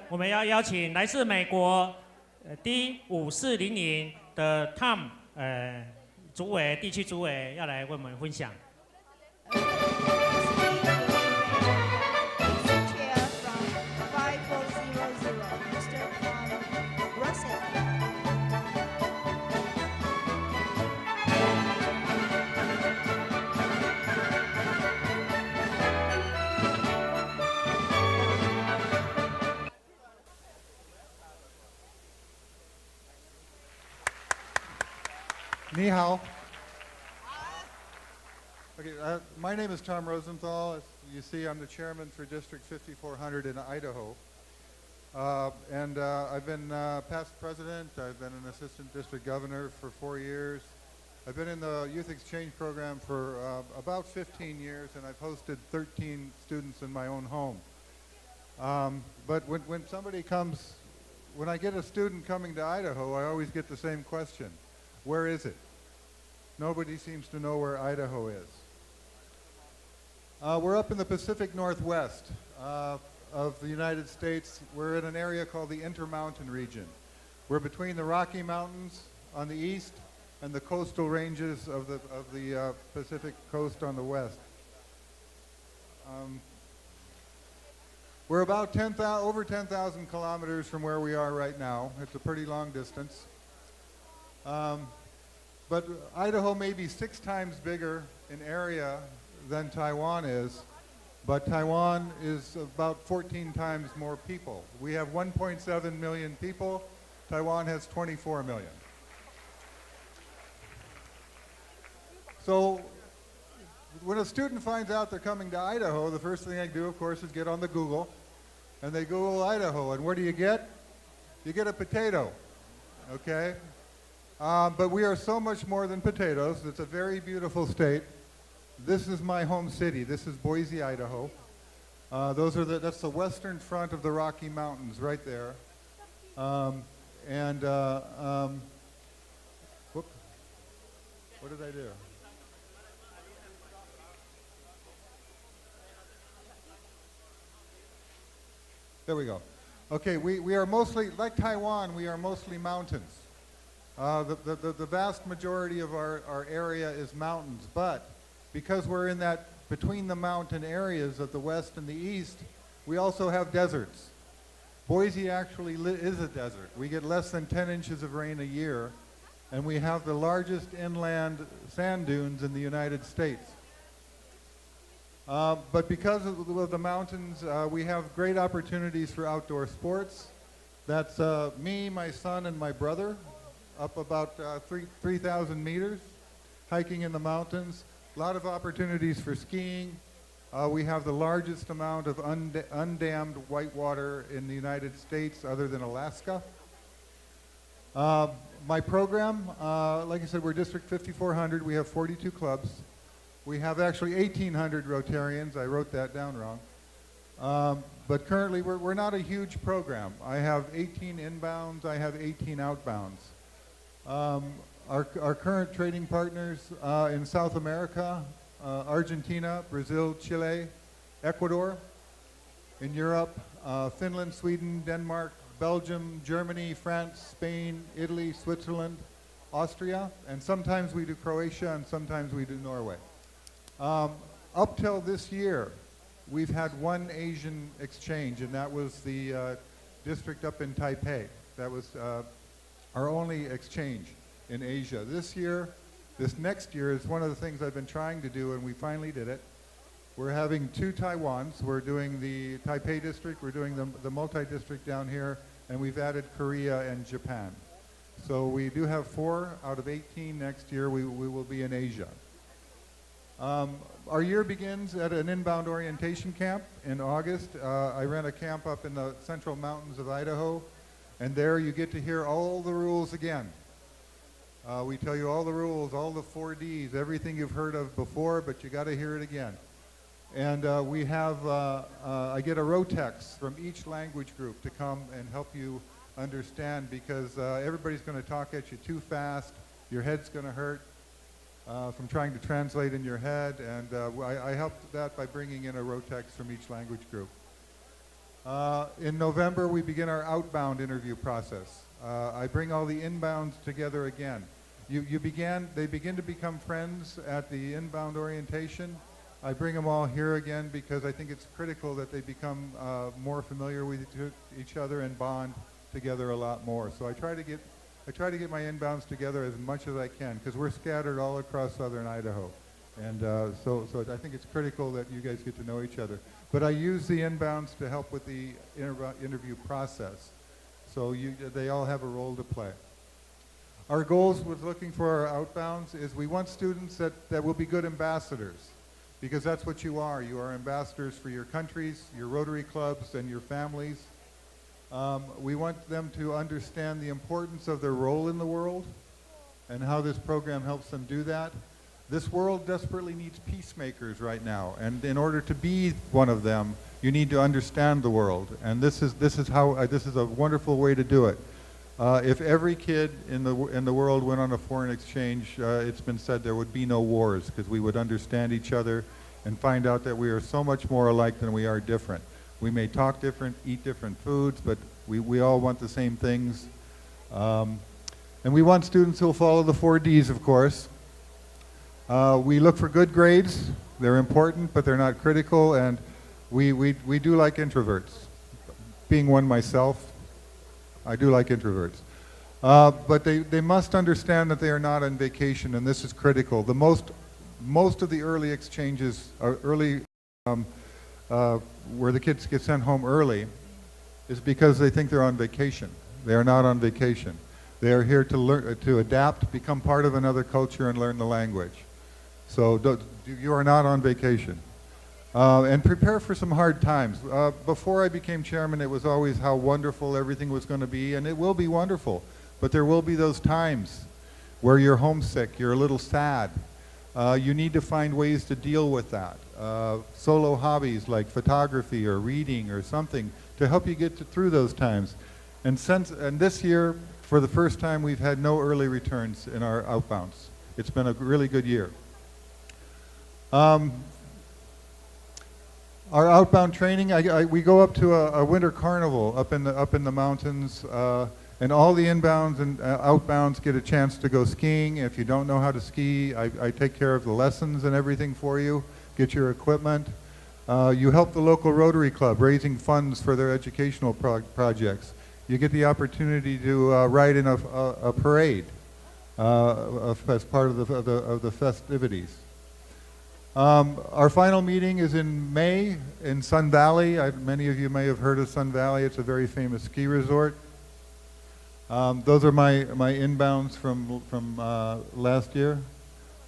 我们要邀请来自美国D5400营的 Tom 主委、地区主委要来为我们分享。Mr Tom Rosenthal. 你好. Okay, my name is Tom Rosenthal. As you see, I'm the chairman for District 5400 in Idaho. I've been past president. I've been an assistant district governor for 4 years. I've been in the youth exchange program for about 15 years, and I've hosted 13 students in my own home. But when somebody comes, when I get a student coming to Idaho, I always get the same question. Where is it? Nobody seems to know where Idaho is. We're up in the Pacific Northwest of the United States. We're in an area called the Intermountain region. We're between the Rocky Mountains on the east and the coastal ranges of the Pacific coast on the west. We're about over 10,000 kilometers from where we are right now. It's a pretty long distance. But Idaho may be 6 times bigger in area than Taiwan is, but Taiwan is about 14 times more people. We have 1.7 million people. Taiwan has 24 million. So when a student finds out they're coming to Idaho, the first thing they do, of course, is get on the Google, and they Google Idaho, and what do you get? You get a potato, okay? But we are so much more than potatoes. It's a very beautiful state. This is my home city. This is Boise, Idaho. That's the western front of the Rocky Mountains right there. Whoop. What did I do? There we go. Okay, we are mostly, like Taiwan, we are mostly mountains. The vast majority of our area is mountains, but because we're in that between the mountain areas of the west and the east, we also have deserts. Boise actually is a desert. We get less than 10 inches of rain a year, and we have the largest inland sand dunes in the United States. But because of the mountains, we have great opportunities for outdoor sports. That's me, my son, and my brother, up about 3,000 meters, hiking in the mountains. A lot of opportunities for skiing. We have the largest amount of undammed whitewater in the United States other than Alaska. My program, like I said, we're District 5400. We have 42 clubs. We have actually 1,800 Rotarians. I wrote that down wrong. But currently, we're not a huge program. I have 18 inbounds. I have 18 outbounds. Our current trading partners in South America, Argentina, Brazil, Chile, Ecuador. In Europe, Finland, Sweden, Denmark, Belgium, Germany, France, Spain, Italy, Switzerland, Austria, and sometimes we do Croatia and sometimes we do Norway. Up till this year, we've had one Asian exchange, and that was the district up in Taipei. That was our only exchange in Asia. This next year is one of the things I've been trying to do, and we finally did it. We're having 2 Taiwans. We're doing the Taipei district, we're doing the multi-district down here, and we've added Korea and Japan. So we do have 4 out of 18 next year. We will be in Asia. Our year begins at an inbound orientation camp in August. I ran a camp up in the central mountains of Idaho, and there you get to hear all the rules again. We tell you all the rules, all the 4Ds, everything you've heard of before, but you got to hear it again. And we have, I get a Rotex from each language group to come and help you understand, because everybody's going to talk at you too fast. Your head's going to hurt from trying to translate in your head, and I helped that by bringing in a Rotex from each language group. In November, we begin our outbound interview process. I bring all the inbounds together again. They begin to become friends at the inbound orientation. I bring them all here again because I think it's critical that they become more familiar with each other and bond together a lot more. So I try to get my inbounds together as much as I can because we're scattered all across southern Idaho. And so I think it's critical that you guys get to know each other. But I use the inbounds to help with the interview process. So they all have a role to play. Our goals with looking for our outbounds is we want students that will be good ambassadors, because that's what you are. You are ambassadors for your countries, your Rotary clubs, and your families. We want them to understand the importance of their role in the world and how this program helps them do that. This world desperately needs peacemakers right now, and in order to be one of them, you need to understand the world, and this is a wonderful way to do it. If every kid in the world went on a foreign exchange, it's been said there would be no wars because we would understand each other and find out that we are so much more alike than we are different. We may talk different, eat different foods, but we all want the same things. And we want students who will follow the 4 Ds, of course. We look for good grades. They're important, but they're not critical, and we do like introverts. Being one myself, I do like introverts. But they must understand that they are not on vacation, and this is critical. Most of the early exchanges, where the kids get sent home early, is because they think they're on vacation. They are not on vacation. They are here to learn, to adapt, become part of another culture, and learn the language. So you are not on vacation. And prepare for some hard times. Before I became chairman, it was always how wonderful everything was going to be, and it will be wonderful. But there will be those times where you're homesick, you're a little sad. You need to find ways to deal with that. Solo hobbies like photography or reading or something to help you get through those times. And this year, for the first time, we've had no early returns in our outbounds. It's been a really good year. Our outbound training, we go up to a winter carnival up in the mountains, and all the inbounds and outbounds get a chance to go skiing. If you don't know how to ski, I take care of the lessons and everything for you, get your equipment. You help the local Rotary Club raising funds for their educational projects. You get the opportunity to ride in a parade as part of the festivities. Our final meeting is in May in Sun Valley. Many of you may have heard of Sun Valley. It's a very famous ski resort. Those are my inbounds from last year,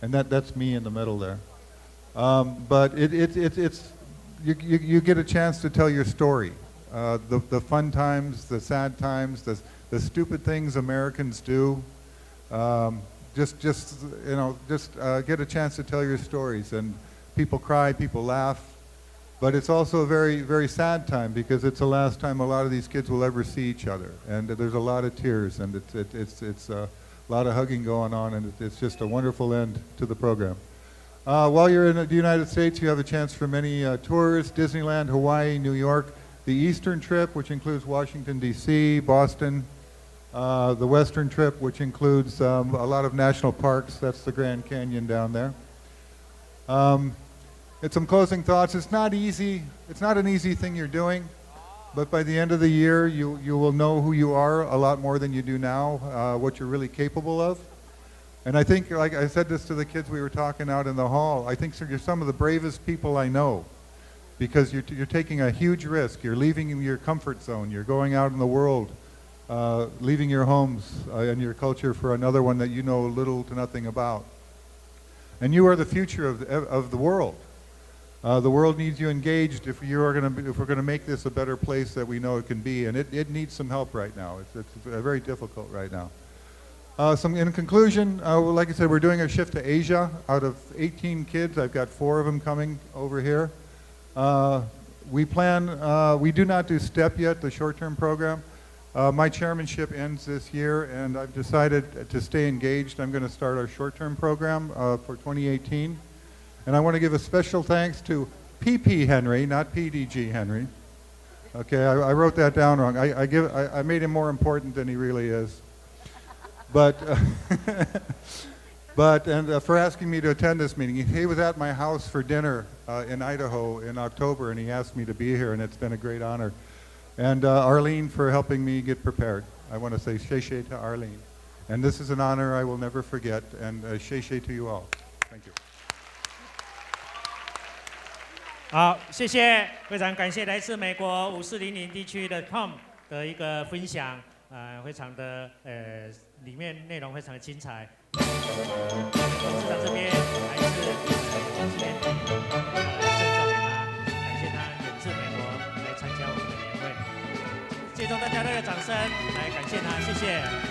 and that's me in the middle there. But you get a chance to tell your story, the fun times, the sad times, the stupid things Americans do. Just get a chance to tell your stories, and people cry, people laugh, but it's also a very, very sad time because it's the last time a lot of these kids will ever see each other, and there's a lot of tears, and it's a lot of hugging going on, and it's just a wonderful end to the program. While you're in the United States, you have a chance for many tours: Disneyland, Hawaii, New York, the Eastern trip, which includes Washington, D.C., Boston. The western trip, which includes a lot of national parks. That's the Grand Canyon down there. It's some closing thoughts. It's not easy. It's not an easy thing you're doing, but by the end of the year, you will know who you are a lot more than you do now, what you're really capable of. And I think, like I said this to the kids we were talking out in the hall, I think you're some of the bravest people I know, because you're taking a huge risk. You're leaving your comfort zone. You're going out in the world. Leaving your homes and your culture for another one that you know little to nothing about. And you are the future of the world. The world needs you engaged if we're going to make this a better place that we know it can be. And it needs some help right now. It's very difficult right now. In conclusion, like I said, we're doing a shift to Asia. Out of 18 kids, I've got 4 of them coming over here. We do not do STEP yet, the short-term program. My chairmanship ends this year, and I've decided to stay engaged. I'm going to start our short-term program for 2018. And I want to give a special thanks to PP Henry, not PDG Henry, Okay, I wrote that down wrong. I made him more important than he really is. But for asking me to attend this meeting. He was at my house for dinner in Idaho in October, and he asked me to be here, and it's been a great honor. And Arlene for helping me get prepared. I want to say sheshe to Arlene. And this is an honor I will never forget, and sheshe to you all. Thank you. 好，谢谢，非常感谢来自美国5400地区的 Tom 的一个分享，非常的里面内容非常的精彩。董事长这边还是今天赠送给他，感谢他远自美国来参加我们的年会，借助大家的掌声来感谢他，谢谢。